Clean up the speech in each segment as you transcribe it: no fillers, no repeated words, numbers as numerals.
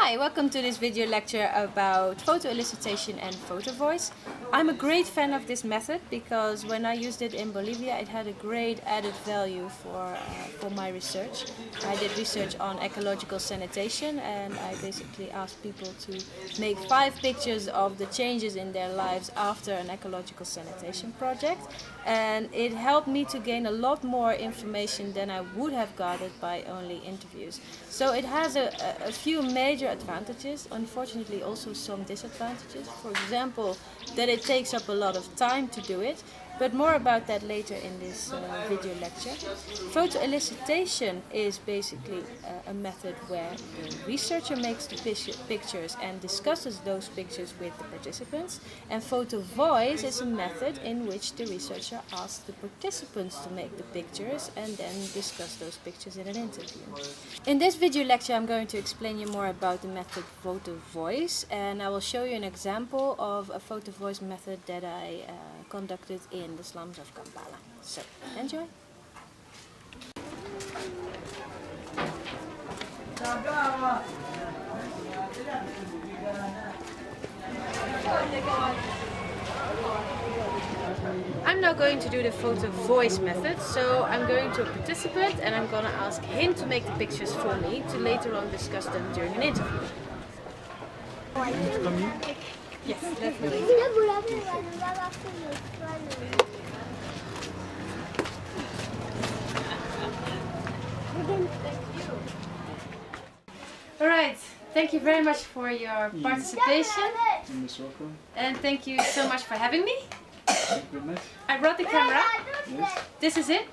Hi, welcome to this video lecture about photo-elicitation and PhotoVoice. I'm a great fan of this method because when I used it in Bolivia it had a great added value for my research. I did research on ecological sanitation and I basically asked people to make 5 pictures of the changes in their lives after an ecological sanitation project, and it helped me to gain a lot more information than I would have gathered by only interviews. So it has a few major advantages, unfortunately also some disadvantages. For example, that it takes up a lot of time to do it, but more about that later in this video lecture. Photo-elicitation is basically a method where the researcher makes the pictures and discusses those pictures with the participants, and PhotoVoice is a method in which the researcher asks the participants to make the pictures and then discuss those pictures in an interview. In this video lecture I'm going to explain you more about the method PhotoVoice, and I will show you an example of a PhotoVoice method that I conducted in the slums of Kampala. So, enjoy! I'm now going to do the PhotoVoice method, so I'm going to a participant and I'm going to ask him to make the pictures for me to later on discuss them during an interview. Yes, definitely. Alright, thank you very much for your participation. And thank you so much for having me. I brought the camera. Yes. This is it.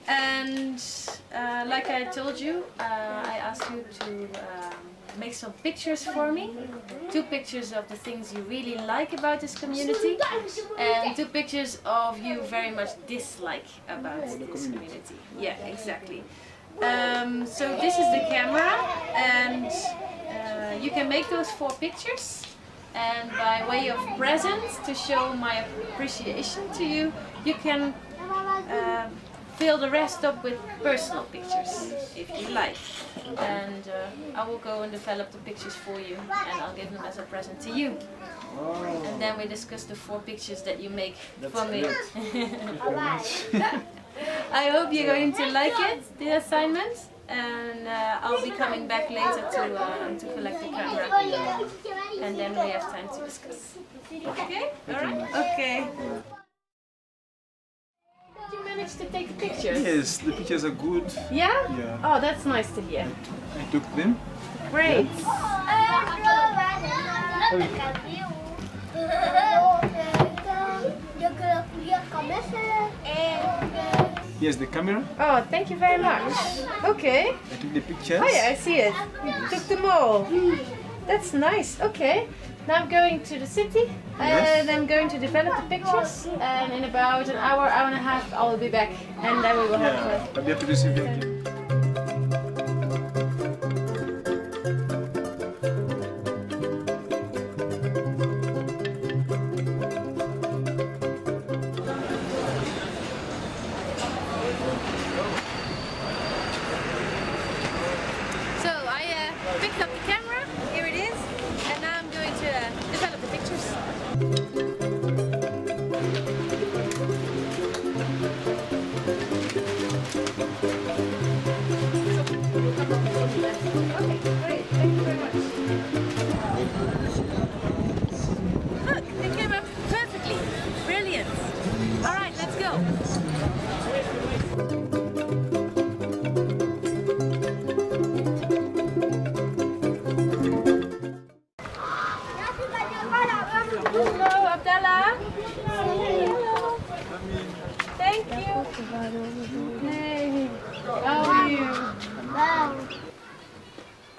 And like I told you, I asked you to make some pictures for me. 2 pictures of the things you really like about this community and 2 pictures of you very much dislike about this community. Yeah, exactly. So this is the camera, and you can make those 4 pictures, and by way of present to show my appreciation to you, you can fill the rest up with personal pictures if you like, and I will go and develop the pictures for you and I'll give them as a present to you. And then we discuss the 4 pictures that you make for me. I hope you're going to like it, the assignment, and I'll be coming back later to collect the camera, and then we have time to discuss. Okay? Alright? Okay. Did you manage to take the pictures? Yes, the pictures are good. Yeah? Yeah. Oh, that's nice to hear. I took them. Great. Here's the camera. Oh, thank you very much. Okay. I took the pictures. Oh yeah, I see it. Took them all. That's nice. Okay. Now I'm going to the city and I'm going to develop the pictures, and in about an hour, hour and a half I will be back, and then we will have I'll be happy to see you again. So I picked up the camera, here it is, and now I'm going to develop the pictures. Okay, great, thank you very much. Look, it came up perfectly, brilliant. Alright, let's go. Hello, Abdallah. Thank you. Hey, how are you?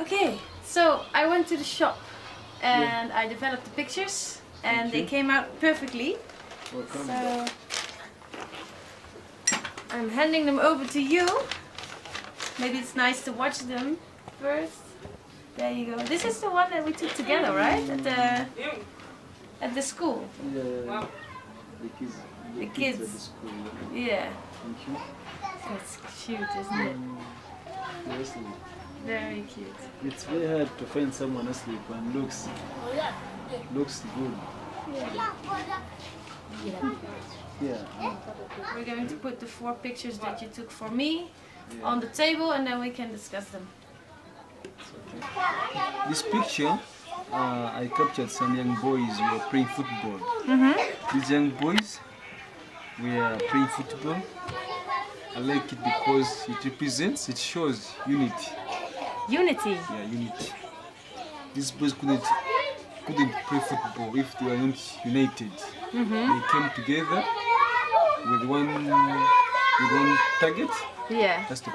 Okay, so I went to the shop and I developed the pictures, and they came out perfectly. Welcome. So I'm handing them over to you. Maybe it's nice to watch them first. There you go. This is the one that we took together, right? At the school. Yeah, the kids at the school. Yeah. Thank you. That's cute, isn't it? The rest of it. Very cute. It's very hard to find someone asleep and looks good. Yeah. We're going to put the 4 pictures that you took for me on the table, and then we can discuss them. This picture, I captured some young boys who were playing football. These young boys were playing football. I like it because it shows unity. Unity? Yeah, unity. These boys couldn't play football if they were not united. They came together with one target. Yeah. That's the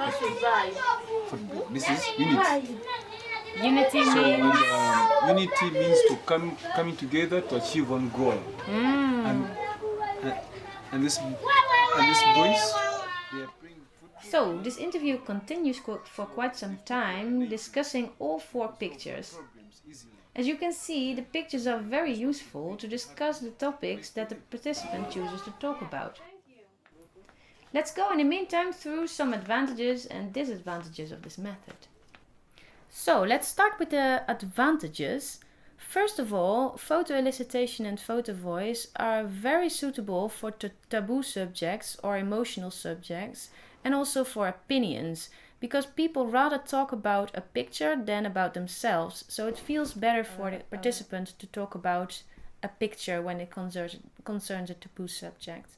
football. This is unity. Unity So means? unity means to coming together to achieve one goal. And these boys, they are playing football. So, this interview continues for quite some time, discussing all 4 pictures. As you can see, the pictures are very useful to discuss the topics that the participant chooses to talk about. Let's go in the meantime through some advantages and disadvantages of this method. So, let's start with the advantages. First of all, photo-elicitation and photo-voice are very suitable for taboo subjects or emotional subjects, and also for opinions, because people rather talk about a picture than about themselves, so it feels better for the participant to talk about a picture when it concerns a taboo subject.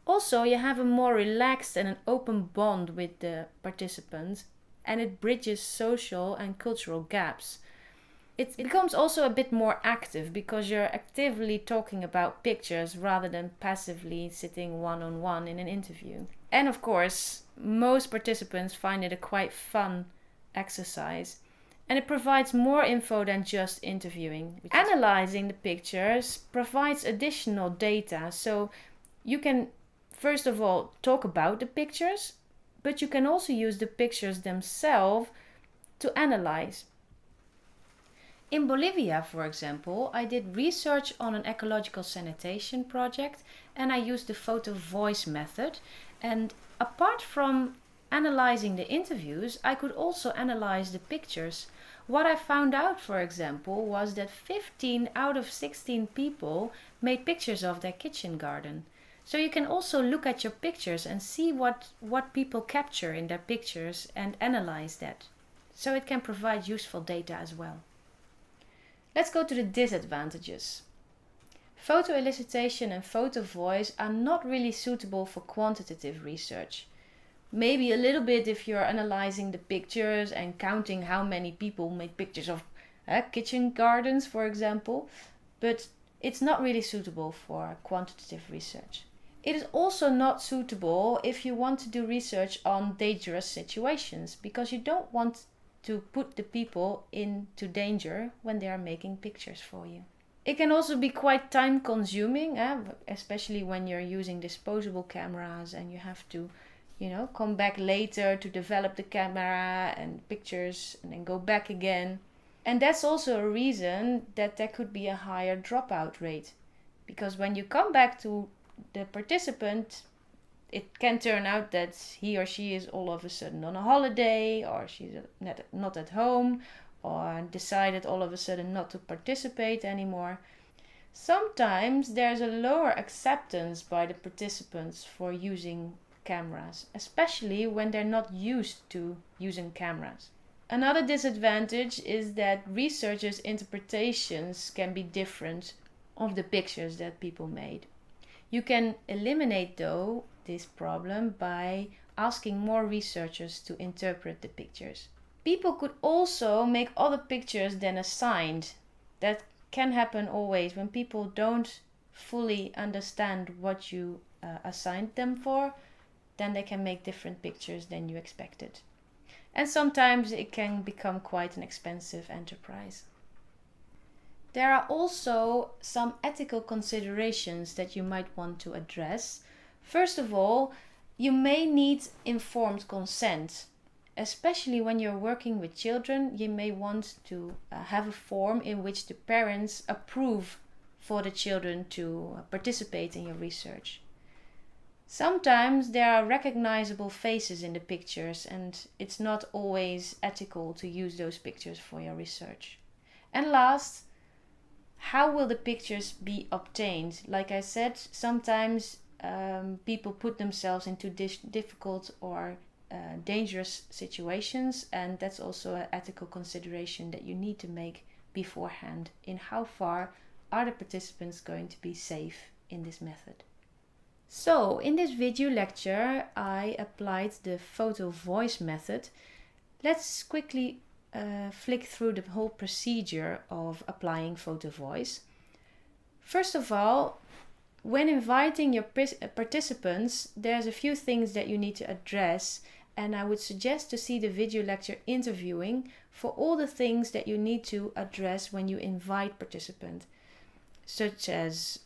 Also, you have a more relaxed and an open bond with the participant, and it bridges social and cultural gaps. It becomes also a bit more active because you're actively talking about pictures rather than passively sitting one-on-one in an interview. And of course, most participants find it a quite fun exercise, and it provides more info than just interviewing. Analyzing the pictures provides additional data, so you can first of all talk about the pictures, but you can also use the pictures themselves to analyze. In Bolivia, for example, I did research on an ecological sanitation project, and I used the PhotoVoice method. And apart from analyzing the interviews, I could also analyze the pictures. What I found out, for example, was that 15 out of 16 people made pictures of their kitchen garden. So you can also look at your pictures and see what people capture in their pictures and analyze that. So it can provide useful data as well. Let's go to the disadvantages. Photo-elicitation and photo-voice are not really suitable for quantitative research. Maybe a little bit if you're analyzing the pictures and counting how many people made pictures of kitchen gardens, for example, but it's not really suitable for quantitative research. It is also not suitable if you want to do research on dangerous situations, because you don't want to put the people into danger when they are making pictures for you. It can also be quite time consuming, especially when you're using disposable cameras and you have to, come back later to develop the camera and pictures and then go back again. And that's also a reason that there could be a higher dropout rate, because when you come back to the participant, it can turn out that he or she is all of a sudden on a holiday, or she's not at home, or decided all of a sudden not to participate anymore. Sometimes there's a lower acceptance by the participants for using cameras, especially when they're not used to using cameras. Another disadvantage is that researchers' interpretations can be different of the pictures that people made. You can eliminate, though, this problem by asking more researchers to interpret the pictures. People could also make other pictures than assigned. That can happen always when people don't fully understand what you assigned them for, then they can make different pictures than you expected. And sometimes it can become quite an expensive enterprise. There are also some ethical considerations that you might want to address. First of all, you may need informed consent. Especially when you're working with children, you may want to have a form in which the parents approve for the children to participate in your research. Sometimes there are recognizable faces in the pictures, and it's not always ethical to use those pictures for your research. And last, how will the pictures be obtained? Like I said, sometimes people put themselves into difficult or dangerous situations, and that's also an ethical consideration that you need to make beforehand in how far are the participants going to be safe in this method. So in this video lecture I applied the PhotoVoice method. Let's quickly flick through the whole procedure of applying PhotoVoice. First of all, when inviting your participants, there's a few things that you need to address, and I would suggest to see the video lecture interviewing for all the things that you need to address when you invite participants, such as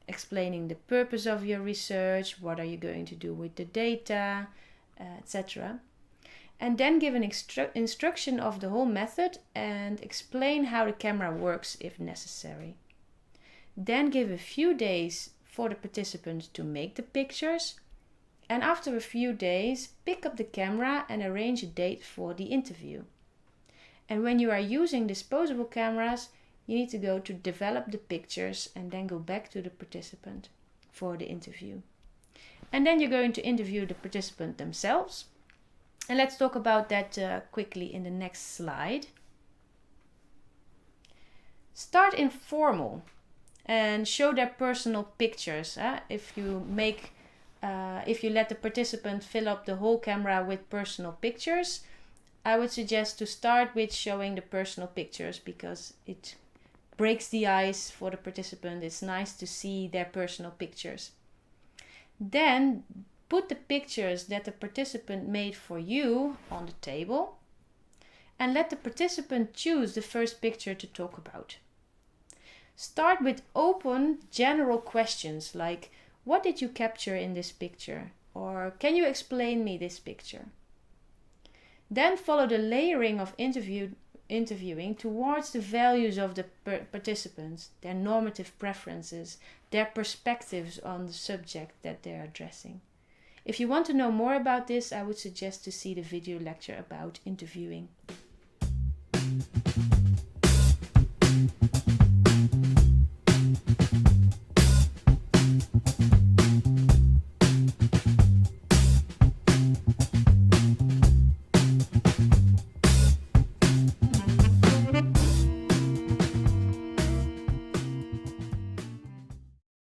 explaining the purpose of your research, what are you going to do with the data, etc. And then give an instruction of the whole method and explain how the camera works if necessary. Then give a few days for the participants to make the pictures, and after a few days pick up the camera and arrange a date for the interview. And when you are using disposable cameras, you need to go to develop the pictures and then go back to the participant for the interview. And then you're going to interview the participant themselves. And let's talk about that quickly in the next slide. Start informal and show their personal pictures. If you let the participant fill up the whole camera with personal pictures, I would suggest to start with showing the personal pictures because it breaks the ice for the participant. It's nice to see their personal pictures. Then put the pictures that the participant made for you on the table and let the participant choose the first picture to talk about. Start with open general questions like, what did you capture in this picture? Or can you explain me this picture? Then follow the layering of interviewing towards the values of the participants, their normative preferences, their perspectives on the subject that they're addressing. If you want to know more about this, I would suggest to see the video lecture about interviewing.